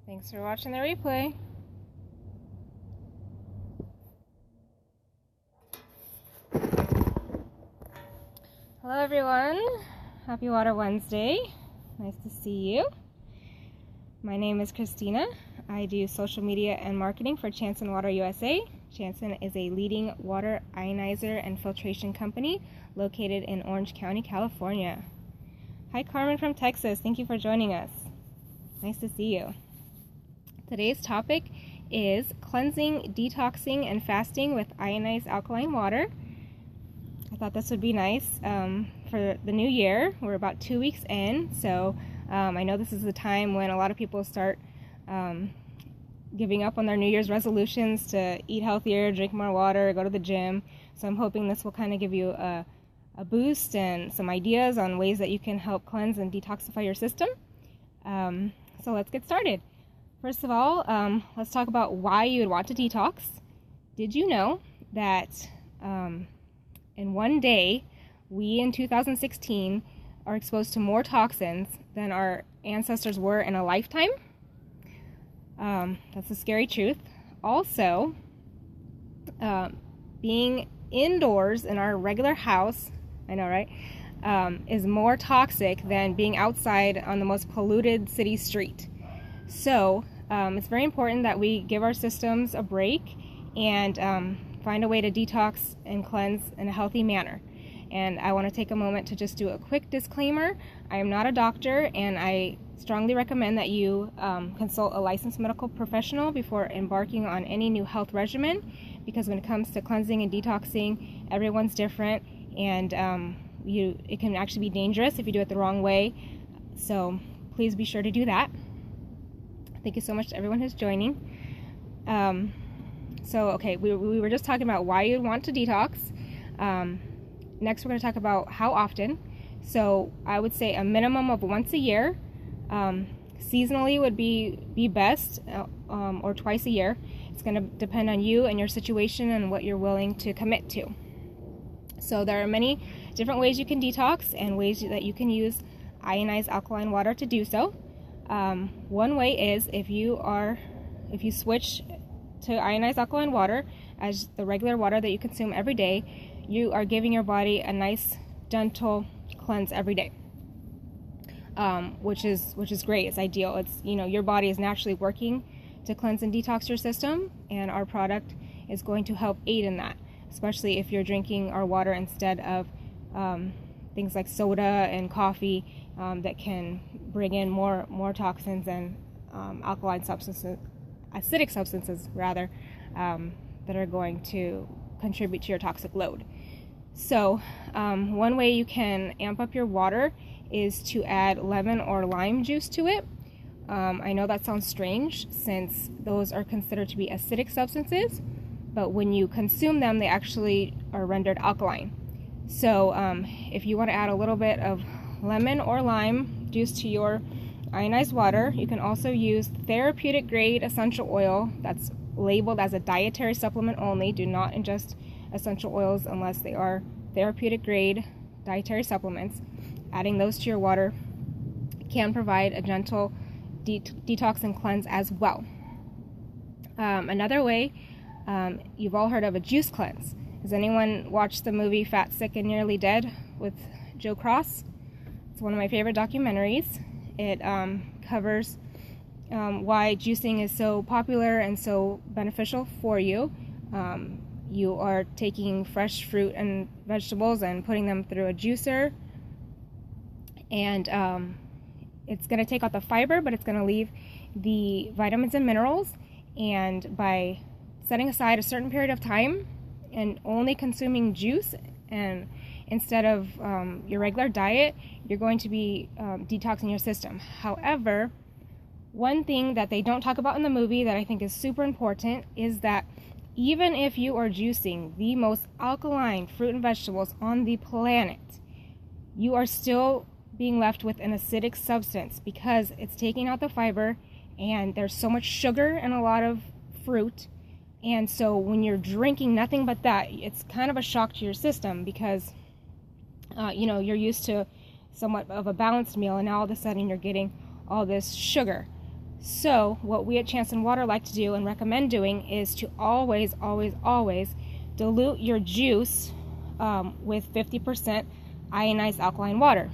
Thanks for watching the replay. Hello everyone, happy Water Wednesday. Nice to see you. My name is Christina. I do social media and marketing for Chanson Water USA. Chanson is a leading water ionizer and filtration company located in Orange County, California. Hi Carmen from Texas, thank you for joining us. Nice to see you. Today's topic is cleansing, detoxing, and fasting with ionized alkaline water. I thought this would be nice for the new year. We're about 2 weeks in, so I know this is the time when a lot of people start giving up on their New Year's resolutions to eat healthier, drink more water, go to the gym. So I'm hoping this will kind of give you a boost and some ideas on ways that you can help cleanse and detoxify your system. So let's get started. First of all, let's talk about why you would want to detox. Did you know that in one day, we in 2016 are exposed to more toxins than our ancestors were in a lifetime? That's a scary truth. Also, being indoors in our regular house, I know, right, is more toxic than being outside on the most polluted city street. So it's very important that we give our systems a break and find a way to detox and cleanse in a healthy manner. And I want to take a moment to just do a quick disclaimer. I am not a doctor, and I strongly recommend that you consult a licensed medical professional before embarking on any new health regimen, because when it comes to cleansing and detoxing, everyone's different, and it can actually be dangerous if you do it the wrong way. So please be sure to do that. Thank you so much to everyone who's joining. Okay, we were just talking about why you'd want to detox. Next, we're going to talk about how often. So I would say a minimum of once a year. Seasonally would be best, or twice a year. It's going to depend on you and your situation and what you're willing to commit to. So there are many different ways you can detox and ways that you can use ionized alkaline water to do so. One way is if you switch to ionized alkaline water as the regular water that you consume every day, you are giving your body a nice gentle cleanse every day, which is great. It's ideal. It's, your body is naturally working to cleanse and detox your system, and our product is going to help aid in that, especially if you're drinking our water instead of things like soda and coffee that can bring in more toxins and alkaline substances, acidic substances rather, that are going to contribute to your toxic load. So one way you can amp up your water is to add lemon or lime juice to it. I know that sounds strange since those are considered to be acidic substances, but when you consume them, they actually are rendered alkaline. So if you want to add a little bit of lemon or lime juice to your ionized water, you can also use therapeutic grade essential oil that's labeled as a dietary supplement only. Do not ingest essential oils unless they are therapeutic grade dietary supplements. Adding those to your water can provide a gentle detox and cleanse as well. Another way, you've all heard of a juice cleanse. Has anyone watched the movie Fat, Sick, and Nearly Dead with Joe Cross? It's one of my favorite documentaries. It covers why juicing is so popular and so beneficial for you. You are taking fresh fruit and vegetables and putting them through a juicer, and it's going to take out the fiber, but it's going to leave the vitamins and minerals. And by setting aside a certain period of time and only consuming juice, and instead of your regular diet, you're going to be detoxing your system. However, one thing that they don't talk about in the movie that I think is super important is that even if you are juicing the most alkaline fruit and vegetables on the planet, you are still being left with an acidic substance because it's taking out the fiber, and there's so much sugar in a lot of fruit. And so when you're drinking nothing but that, it's kind of a shock to your system because you're used to somewhat of a balanced meal, and now all of a sudden you're getting all this sugar. So what we at Chance and Water like to do and recommend doing is to always dilute your juice with 50% ionized alkaline water.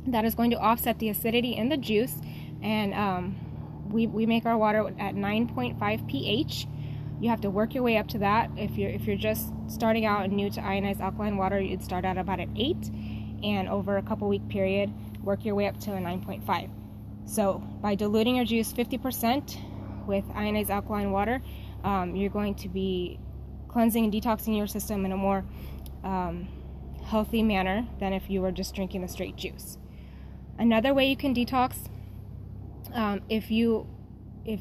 That is going to offset the acidity in the juice, and we make our water at 9.5 pH. You have to work your way up to that. If you're just starting out and new to ionized alkaline water, you'd start out about at 8, and over a couple week period, work your way up to a 9.5. So by diluting your juice 50% with ionized alkaline water, you're going to be cleansing and detoxing your system in a more healthy manner than if you were just drinking the straight juice. Another way you can detox, if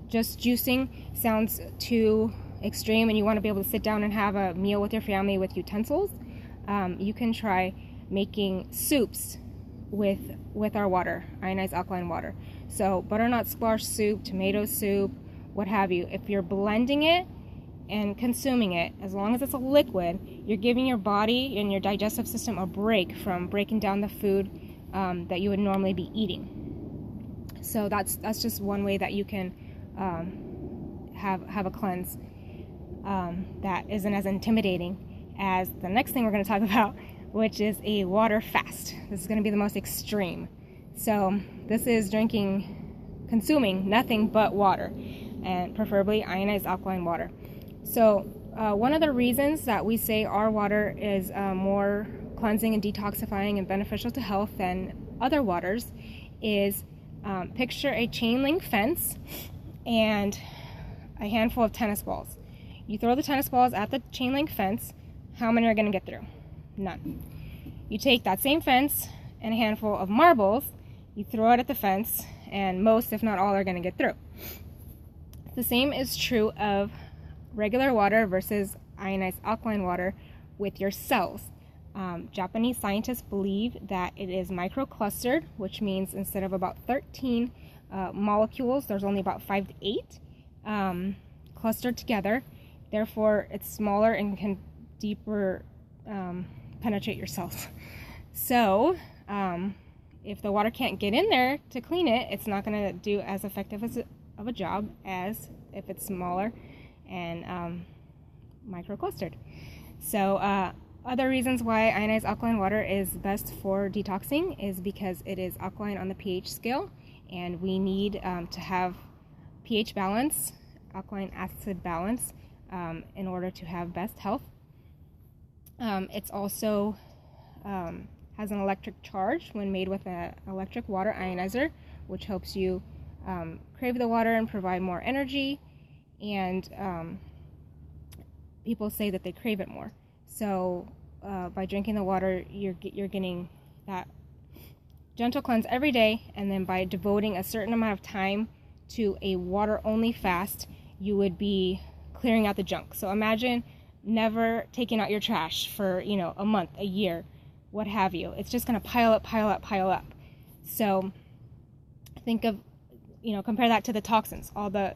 just juicing sounds too extreme and you want to be able to sit down and have a meal with your family with utensils, you can try making soups with our water, ionized alkaline water. So butternut squash soup, tomato soup, what have you. If you're blending it and consuming it, as long as it's a liquid, you're giving your body and your digestive system a break from breaking down the food that you would normally be eating. So that's just one way that you can have a cleanse that isn't as intimidating as the next thing we're going to talk about, which is a water fast. This is going to be the most extreme. So this is consuming nothing but water, and preferably ionized alkaline water. So one of the reasons that we say our water is more cleansing and detoxifying and beneficial to health than other waters is picture a chain link fence and a handful of tennis balls. You throw the tennis balls at the chain link fence, how many are going to get through? None. You take that same fence and a handful of marbles, you throw it at the fence, and most, if not all, are going to get through. The same is true of regular water versus ionized alkaline water with your cells. Japanese scientists believe that it is microclustered, which means instead of about 13 molecules, there's only about 5 to 8 clustered together. Therefore, it's smaller and can deeper penetrate your cells. So if the water can't get in there to clean it, it's not going to do as effective of a job as if it's smaller and microclustered. So other reasons why ionized alkaline water is best for detoxing is because it is alkaline on the pH scale, and we need to have pH balance, alkaline acid balance, in order to have best health. It's also has an electric charge when made with an electric water ionizer, which helps you crave the water and provide more energy, and people say that they crave it more. So by drinking the water, you're getting that gentle cleanse every day, and then by devoting a certain amount of time to a water-only fast, you would be clearing out the junk. So imagine never taking out your trash for, a month, a year, what have you. It's just going to pile up. So think of, compare that to the toxins, all the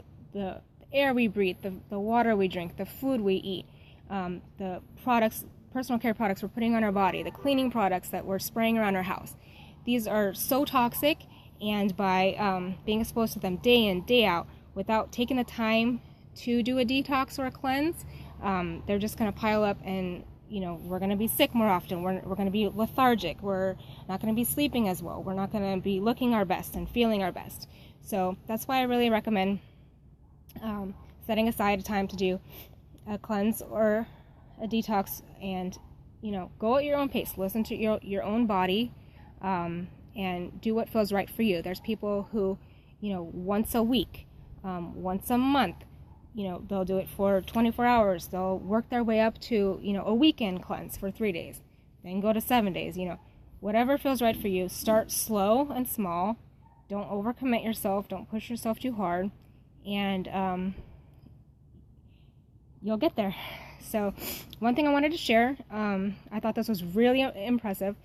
air we breathe, the water we drink, the food we eat, the products, personal care products we're putting on our body, the cleaning products that we're spraying around our house. These are so toxic, and by being exposed to them day in, day out, without taking the time to do a detox or a cleanse, they're just going to pile up, and we're going to be sick more often. We're going to be lethargic. We're not going to be sleeping as well. We're not going to be looking our best and feeling our best. So that's why I really recommend setting aside a time to do a cleanse or a detox, and go at your own pace. Listen to your own body, and do what feels right for you. There's people who, once a week, once a month, they'll do it for 24 hours. They'll work their way up to, a weekend cleanse for 3 days, then go to 7 days. Whatever feels right for you. Start slow and small. Don't overcommit yourself. Don't push yourself too hard, and you'll get there. So one thing I wanted to share, I thought this was really impressive.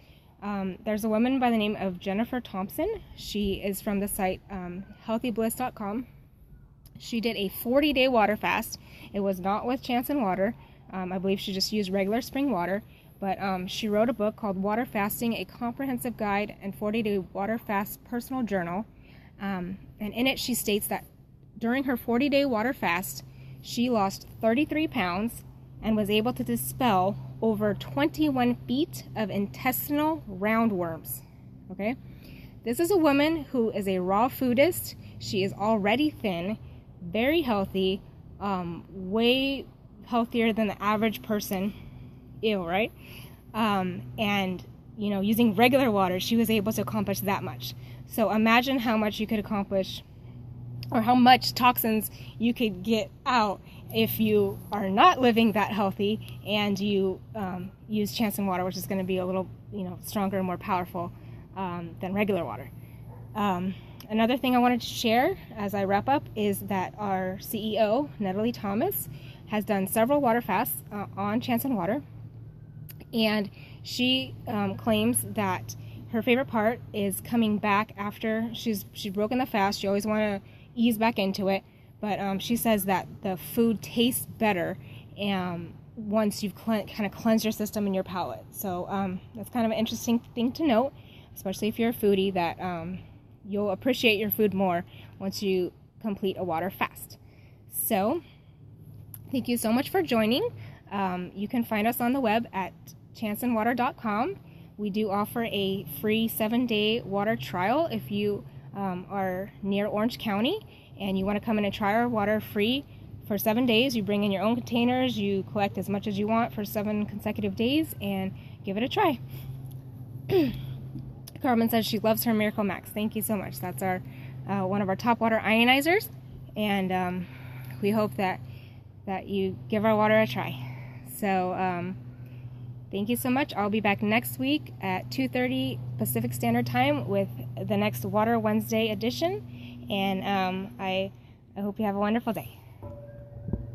There's a woman by the name of Jennifer Thompson. She is from the site healthybliss.com. She did a 40-day water fast. It was not with Chance and Water. I believe she just used regular spring water. But she wrote a book called Water Fasting, A Comprehensive Guide and 40-Day Water Fast Personal Journal. And in it, she states that during her 40-day water fast, she lost 33 pounds and was able to dispel over 21 feet of intestinal roundworms. Okay? This is a woman who is a raw foodist. She is already thin, very healthy, way healthier than the average person. Ew, right? And, using regular water, she was able to accomplish that much. So imagine how much you could accomplish, or how much toxins you could get out if you are not living that healthy and you use Chanson water, which is going to be a little, stronger and more powerful than regular water. Another thing I wanted to share as I wrap up is that our CEO, Natalie Thomas, has done several water fasts on Chanson water, and she claims that her favorite part is coming back after she's broken the fast. She always want to ease back into it, but she says that the food tastes better once you've kind of cleansed your system and your palate. So that's kind of an interesting thing to note, especially if you're a foodie, that you'll appreciate your food more once you complete a water fast. So thank you so much for joining. You can find us on the web at chansonwater.com. We do offer a free 7-day water trial if you are near Orange County and you want to come in and try our water free for 7 days. You bring in your own containers, you collect as much as you want for 7 consecutive days, and give it a try. Carmen says she loves her Miracle Max. Thank you so much. That's our one of our top water ionizers, and we hope that you give our water a try. So thank you so much. I'll be back next week at 2:30 Pacific Standard Time with the next Water Wednesday edition, and I hope you have a wonderful day.